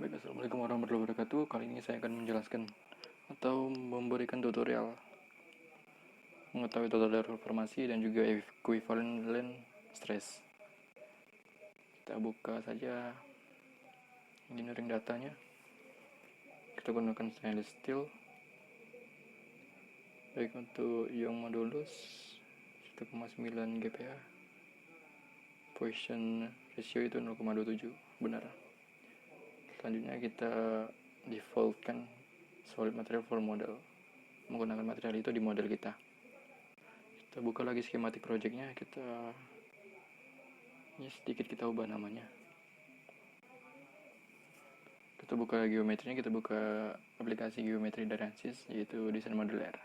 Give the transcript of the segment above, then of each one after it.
Baik, Assalamualaikum warahmatullahi wabarakatuh. Kali ini saya akan menjelaskan atau memberikan tutorial mengetahui total deformasi dan juga equivalent stress. Kita buka saja engineering datanya. Kita gunakan stainless steel. Baik, untuk ion modulus 1,9 GPa. Poisson ratio itu 0,27, benar. Selanjutnya kita defaultkan solid material for model, menggunakan material itu di model kita. Kita buka lagi skematik projectnya, sedikit kita ubah namanya. Kita buka geometrinya, kita buka aplikasi geometri dari ANSYS, yaitu Design Modeler.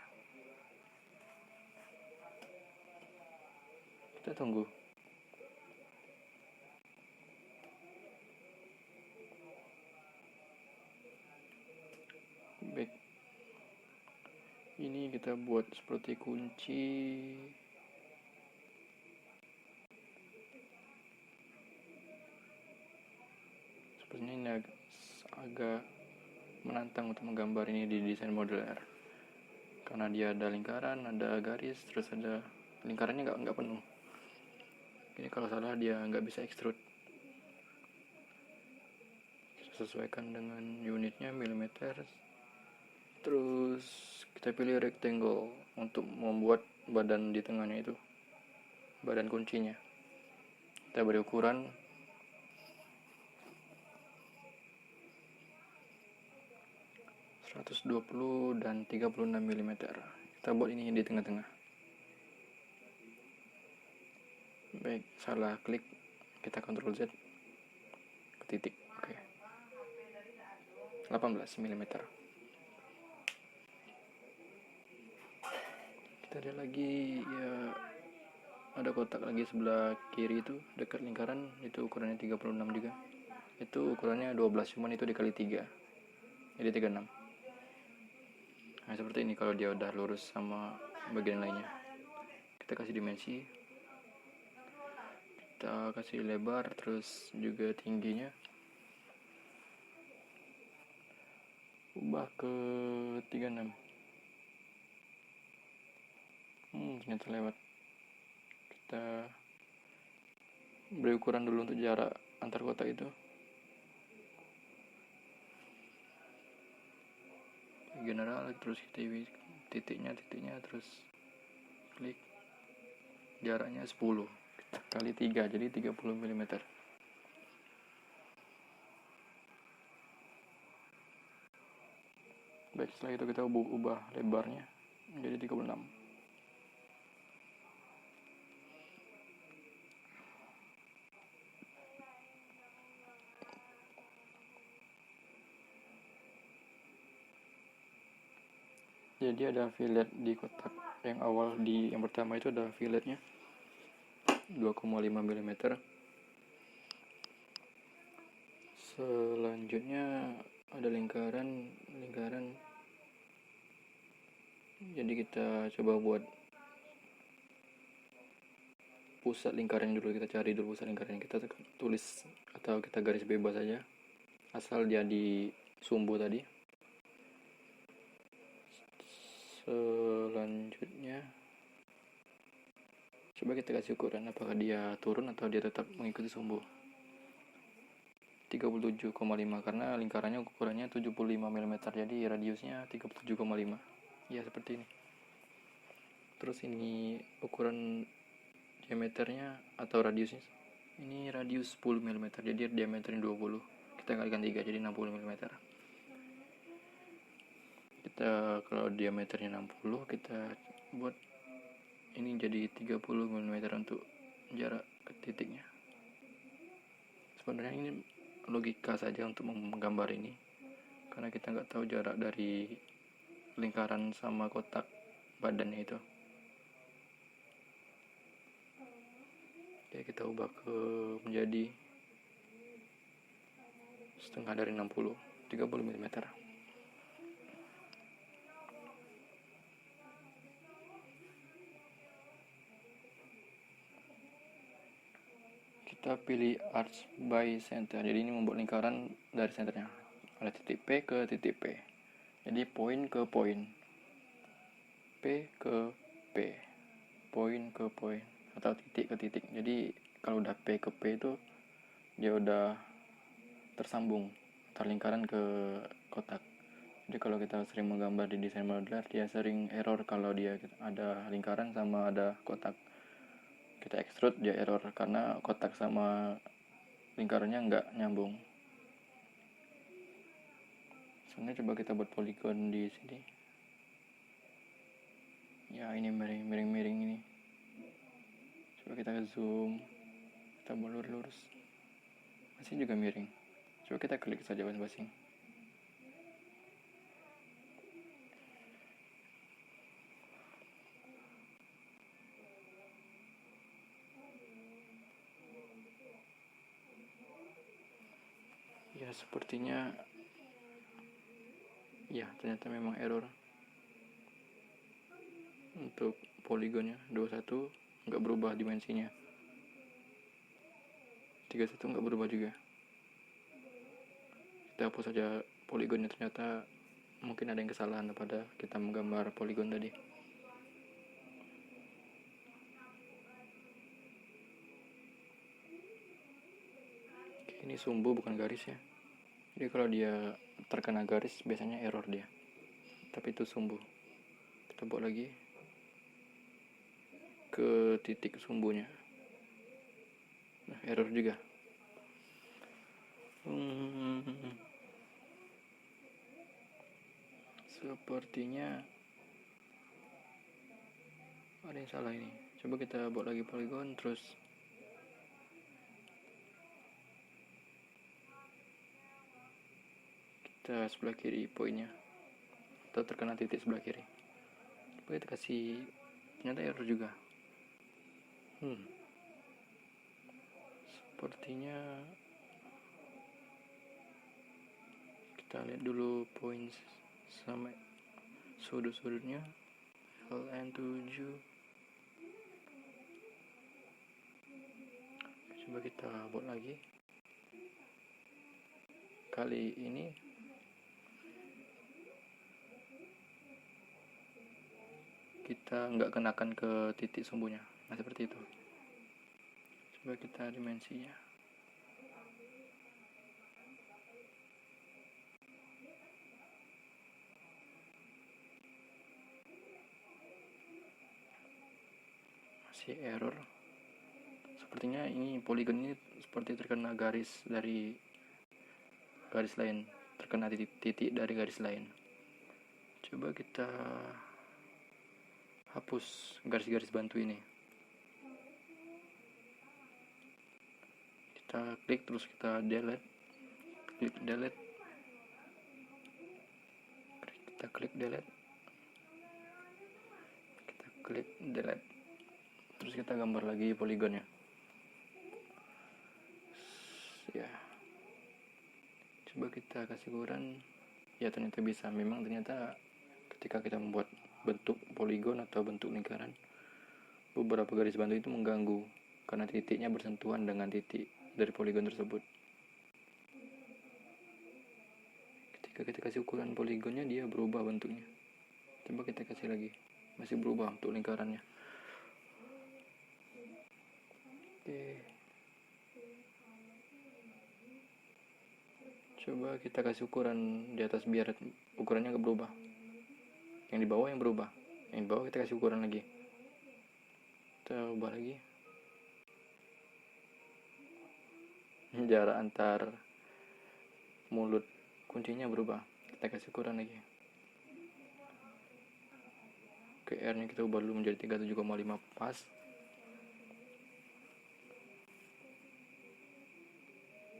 Kita tunggu. Baik, ini kita buat seperti kunci. Sepertinya ini agak menantang untuk menggambar ini di Design Modeler, karena dia ada lingkaran, ada garis, terus ada lingkarannya nggak penuh. Ini kalau salah dia nggak bisa extrude. Sesuaikan dengan unitnya milimeter. Terus kita pilih rectangle untuk membuat badan di tengahnya itu, badan kuncinya. Kita beri ukuran 120 dan 36 mm. Kita buat ini di tengah-tengah. Baik, salah klik, kita Ctrl Z ke titik. Oke. 18 mm. Kita lihat lagi, ya ada kotak lagi sebelah kiri itu dekat lingkaran, itu ukurannya 36 juga. Itu ukurannya 12, cuman itu dikali 3, jadi 36. Nah, seperti ini kalau dia udah lurus sama bagian lainnya. Kita kasih dimensi, kita kasih lebar, terus juga tingginya ubah ke 36. Ternyata lewat. Kita beri ukuran dulu untuk jarak antar kotak itu. General, terus kita titiknya, terus klik. Jaraknya 10 kali 3, jadi 30 mm. Baik, setelah itu kita ubah lebarnya menjadi 36. Jadi ada fillet di kotak yang awal, yang pertama itu ada filletnya 2,5 mm. Selanjutnya ada lingkaran. Jadi kita coba buat pusat lingkaran dulu, kita cari dulu pusat lingkaran, kita tulis atau kita garis bebas saja asal dia di sumbu tadi. Selanjutnya coba kita kasih ukuran apakah dia turun atau dia tetap mengikuti sumbu. 37,5 karena lingkarannya ukurannya 75 mm, jadi radiusnya 37,5. Ya, seperti ini. Terus ini ukuran diameternya atau radiusnya, ini radius 10 mm, jadi diameternya 20, kita kalikan 3 jadi 60 mm. Kita kalau diameternya 60, kita buat ini jadi 30 mm untuk jarak ke titiknya. Sebenarnya ini logika saja untuk menggambar ini, karena kita nggak tahu jarak dari lingkaran sama kotak badannya itu. Oke, kita ubah menjadi setengah dari 60, 30 mm. Kita pilih arch by center, jadi ini membuat lingkaran dari centernya. ada titik P ke titik P, jadi poin ke poin, P ke P, poin ke poin, atau titik ke titik. Jadi kalau udah P ke P itu dia udah tersambung, terlingkaran ke kotak. Jadi kalau kita sering menggambar di desain modular, dia sering error kalau dia ada lingkaran sama ada kotak. Kita extrude dia error karena kotak sama lingkarannya nggak nyambung. Sebenarnya coba kita buat poligon di sini. Ya ini miring-miring ini. Coba kita zoom, kita buat lurus, masih juga miring. Coba kita klik saja masing-masing. Ya sepertinya ya ternyata memang error untuk poligonnya. 21 nggak berubah dimensinya, 31 nggak berubah juga. Kita hapus saja poligonnya, ternyata mungkin ada yang kesalahan pada kita menggambar poligon tadi. Ini sumbu bukan garis ya, jadi kalau dia terkena garis biasanya error dia, tapi itu sumbu. Kita buat lagi ke titik sumbunya, nah error juga. Sepertinya ada yang salah ini. Coba kita buat lagi poligon, terus kita sebelah kiri poinnya, atau terkena titik sebelah kiri. Coba kita kasih, ternyata error juga. Sepertinya kita lihat dulu poin sama sudut-sudutnya. LN7. Coba kita buat lagi. Kali ini kita nggak kenakan ke titik sumbunya. Nah seperti itu. Coba kita dimensinya. Masih error. Sepertinya ini poligon ini seperti terkena garis dari garis lain, terkena titik dari garis lain. Coba kita hapus garis-garis bantu ini. Kita klik terus kita delete, klik delete, kita klik delete, kita klik delete, terus kita gambar lagi poligonnya. Ya, coba kita kasih ukuran. Ya ternyata bisa. Memang ternyata ketika kita membuat bentuk poligon atau bentuk lingkaran, beberapa garis bantu itu mengganggu karena titiknya bersentuhan dengan titik dari poligon tersebut. Ketika kita kasih ukuran poligonnya, dia berubah bentuknya. Coba kita kasih lagi, masih berubah untuk lingkarannya. Oke, coba kita kasih ukuran di atas biar ukurannya nggak berubah. Yang di bawah yang berubah, yang di bawah kita kasih ukuran lagi. Kita ubah lagi. Jarak antar mulut kuncinya berubah, kita kasih ukuran lagi. Oke, R nya kita ubah dulu menjadi 37,5 pas.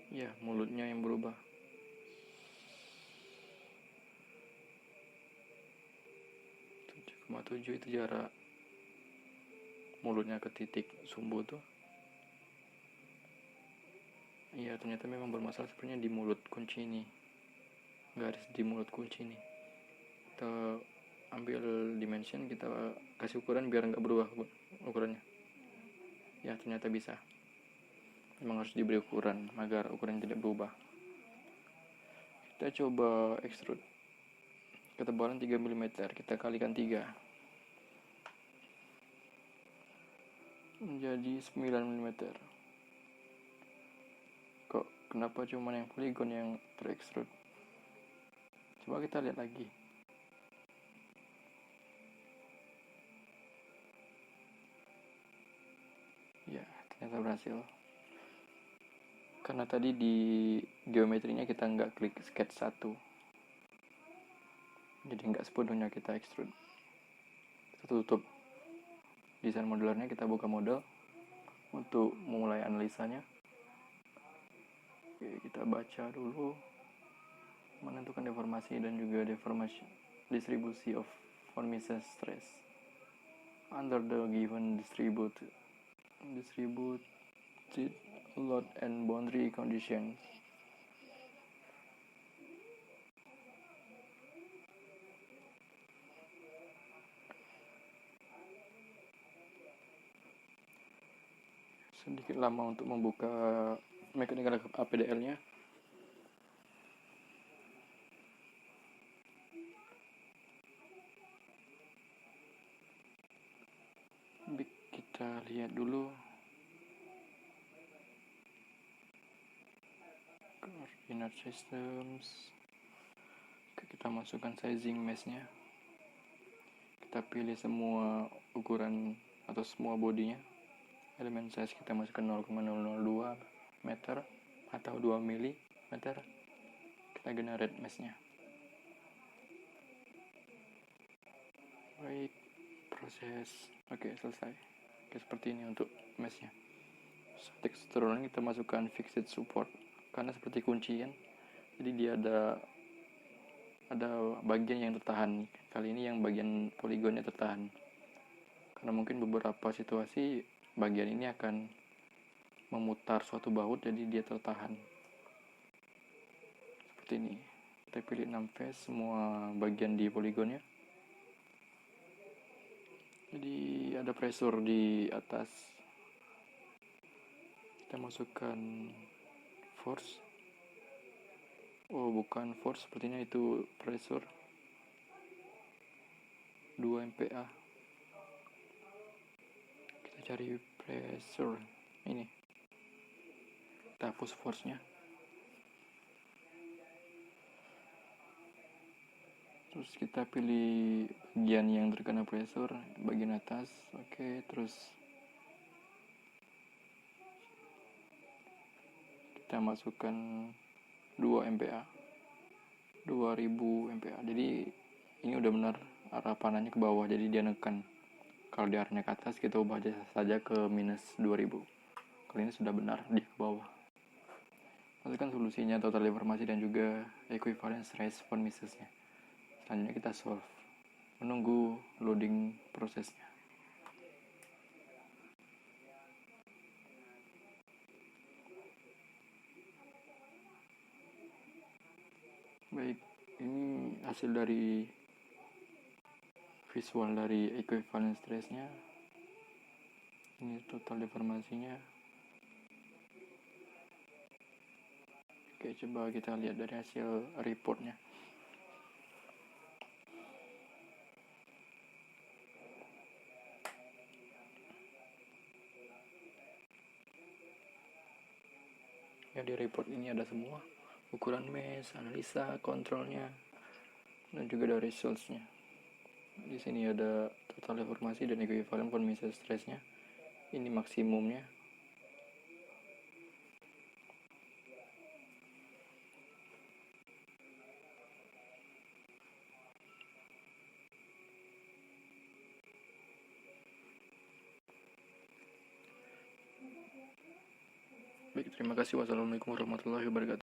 Ya, mulutnya yang berubah. 7,7 itu jarak mulutnya ke titik sumbu tuh. Iya, ternyata memang bermasalah sebenarnya di mulut kunci ini, garis di mulut kunci ini. Kita ambil dimension, kita kasih ukuran biar nggak berubah ukurannya. Ya ternyata bisa. Memang harus diberi ukuran agar ukurannya tidak berubah. Kita coba extrude ketebalan 3 mm, kita kalikan 3 menjadi 9 mm. Kok kenapa cuma yang poligon yang terextrude? Coba kita lihat lagi. Ya, ternyata berhasil. Karena tadi di geometrinya kita nggak klik sketch 1, jadi nggak sepenuhnya kita extrude. Kita tutup desain modelernya, kita buka model untuk memulai analisanya. Oke, kita baca dulu, menentukan deformasi dan juga deformasi distribusi of von Mises stress under the given distributed load and boundary conditions. Sedikit lama untuk membuka mechanical APDL-nya. Kita lihat dulu coordinate systems. Kita masukkan sizing mesh-nya. Kita pilih semua ukuran atau semua bodinya. Elemen size kita masukkan 0,002 meter atau 2 mm. Kita generate mesh-nya. Baik, proses. Oke, selesai. Oke, seperti ini untuk mesh-nya. Teksturnya kita masukkan fixed support karena seperti kuncian. Jadi dia ada bagian yang tertahan. Kali ini yang bagian poligonnya tertahan. Karena mungkin beberapa situasi bagian ini akan memutar suatu baut, jadi dia tertahan. Seperti ini. Kita pilih 6 face semua bagian di poligonnya. Jadi ada pressure di atas. Kita masukkan force. Oh, bukan force, sepertinya itu pressure. 2 MPa. Kita cari pressure ini. Kita hapus force-nya. Terus kita pilih bagian yang terkena pressure, bagian atas. Oke, terus kita masukkan 2 MPa. 2000 MPa. Jadi ini udah benar arah panahnya ke bawah, jadi dia nekan. Kalau di arahnya ke atas, kita ubah saja ke minus 2000. Kali ini sudah benar di bawah. Masukkan solusinya, total deformasi dan juga equivalence stress von Misesnya. Selanjutnya kita solve. Menunggu loading prosesnya. Baik, ini hasil dari visual dari equivalence stressnya. Ini total deformasinya. Oke, coba kita lihat dari hasil reportnya. Ya, di report ini ada semua ukuran mesh, analisa, kontrolnya, dan juga ada results-nya. Di sini ada total deformasi dan equivalent von Mises stress-nya. Ini maksimumnya. Baik, terima kasih. Wassalamualaikum warahmatullahi wabarakatuh.